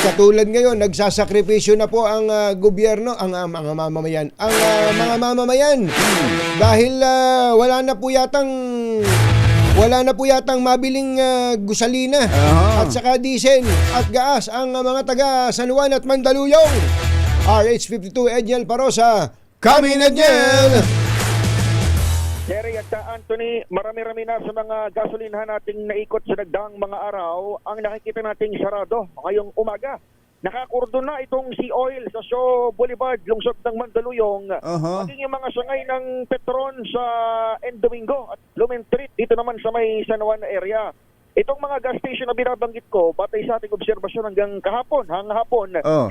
katulad ngayon, nagsasakripisyo na po ang gobyerno, ang mga mamamayan, mga mamamayan. Dahil wala na po yatang mabiling gusalina at saka diesel at gas ang mga taga San Juan at Mandaluyong. RH52 Edniel Parosa, kami na Edniel! Jerry at Anthony, marami-rami na sa mga gasolinahan nating naikot sa nagdaang mga araw ang nakikita nating sarado ngayong umaga. Nakakordon na itong Sea Oil sa Shaw Boulevard, lungsod ng Mandaluyong. Maging yung mga sangay ng Petron sa End Domingo at Lumentrit dito naman sa may San Juan area. Itong mga gas station na binabanggit ko, batay sa ating obserbasyon hanggang hapon,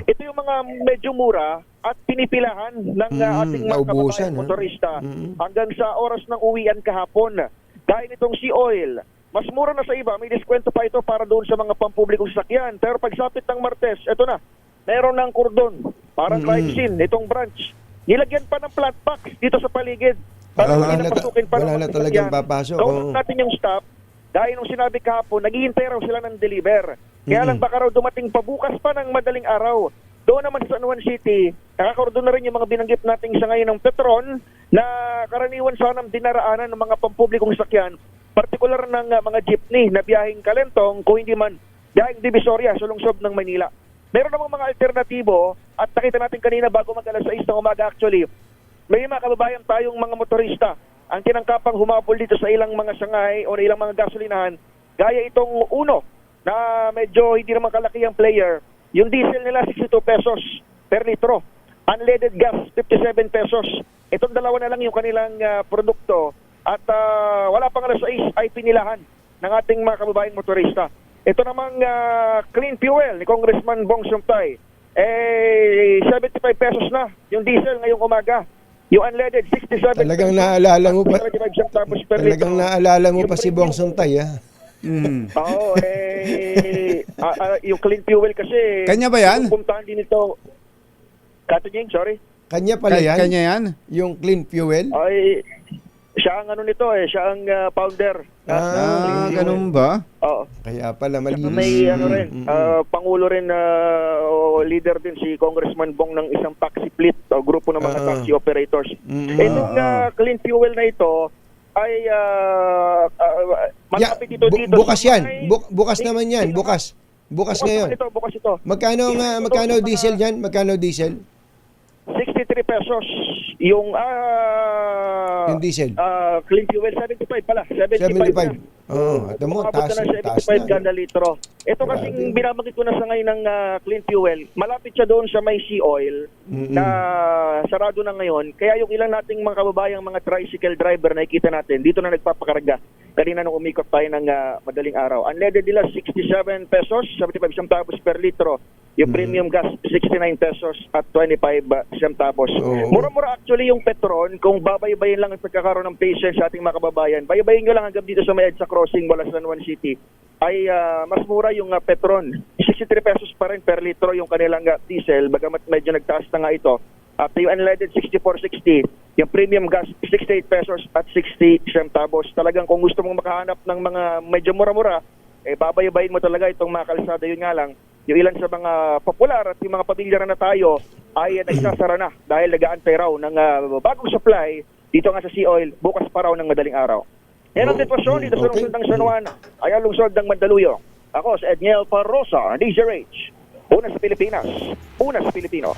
ito yung mga medyo mura at pinipilahan ng ating mga kababayan motorista hanggang sa oras ng uwian kahapon. Dahil itong Sea Oil, mas mura na sa iba, may diskwento pa ito para doon sa mga pampublikong sasakyan. Pero pagsapit ng Martes, ito na, meron ng kordon, parang crime scene, itong branch. Nilagyan pa ng plant box dito sa paligid. Para wala na talagang papasok. Kung natin yung stop, dahil nung sinabi kahapon, naghihintay raw sila ng deliver. Kaya lang baka raw dumating pabukas pa ng madaling araw. Doon naman sa San Juan City, nakakordon na rin yung mga binanggit nating sa ngayon ng Petron na karaniwan sanang dinaraanan ng mga pampublikong sakyan, partikular ng mga jeepney na biyaheng Kalentong, kung hindi man biyaheng Divisoria sa lungsod ng Manila. Meron namang mga alternatibo at nakita natin kanina bago mag-alas 6 ng umaga actually, may mga kababayan tayong mga motorista ang tinangkapang humapol dito sa ilang mga sangay o ilang mga gasolinahan, gaya itong uno na medyo hindi naman kalaki ang player. Yung diesel nila 62 pesos per litro. Unleaded gas 57 pesos. Itong dalawa na lang yung kanilang produkto at wala pang alas 6 ay pinilahan ng ating mga kababayang motorista. Ito namang clean fuel ni Congressman Bong Sumpay, 75 pesos na yung diesel ngayong umaga. Yung unleaded 67 Talagang naalala mo pa. 75 centavos per Talagang litro. naalala mo pa si Bong Suntay, ha? Oo, yung clean fuel kasi Kanya ba yan? Puntahan din ito. Katunying, sorry. Kanya pala yan? Kanya yan? Yung clean fuel? Ay, siya ang ano nito siya ang founder. Ganun ba? Oo. Kaya pala malinis. May ano rin, pangulo rin o leader din si Congressman Bong ng isang taxi fleet o grupo ng mga taxi operators. Itong clean fuel na ito ay malapit dito. Bukas yan. Bukas naman yan. Bukas ngayon. Bukas ito. Magkano diesel yan? Magkano diesel? 63 pesos yung diesel. Clean fuel 75 pala. 75. 75. Oo, ato mo, taas na na. 75 kada litro. Ito kasing binabanggit ko na sa ngayon ng clean fuel, malapit siya doon sa may Sea Oil na sarado na ngayon. Kaya yung ilang nating mga kababayang mga tricycle driver na ikita natin, dito na nagpapakarga. Kanina nung umikot tayo ng madaling araw. Unleaded nila 67 pesos, 75 centavos per litro. Yung premium gas 69 pesos at 25 centavos. Mura-mura actually yung Petron. Kung babaybayin lang ang pagkakaroon ng patience sa ating mga kababayan, babaybayin nyo lang hanggang dito sa may EDSA crossing mula sa San Juan City, ay mas mura yung Petron. 63 pesos pa rin per litro yung kanilang diesel, bagamat medyo nagtaas na nga ito. At yung unleaded 64.60, yung premium gas 68 pesos at 60 centavos. Talagang kung gusto mong makahanap ng mga medyo mura-mura, babaybayin mo talaga itong mga kalsada. Yun nga lang, yung ilan sa mga popular at yung mga pamilyar na tayo ay nagsasara na dahil nag-aantay raw ng bagong supply dito nga sa Sea Oil bukas pa raw ng madaling araw. Yan ang sitwasyon dito sa lungsod ng San Juan, ay ang lungsod ng Mandaluyong. Ako si Edniel Parosa, DZRH. Una sa Pilipinas, una sa Pilipino.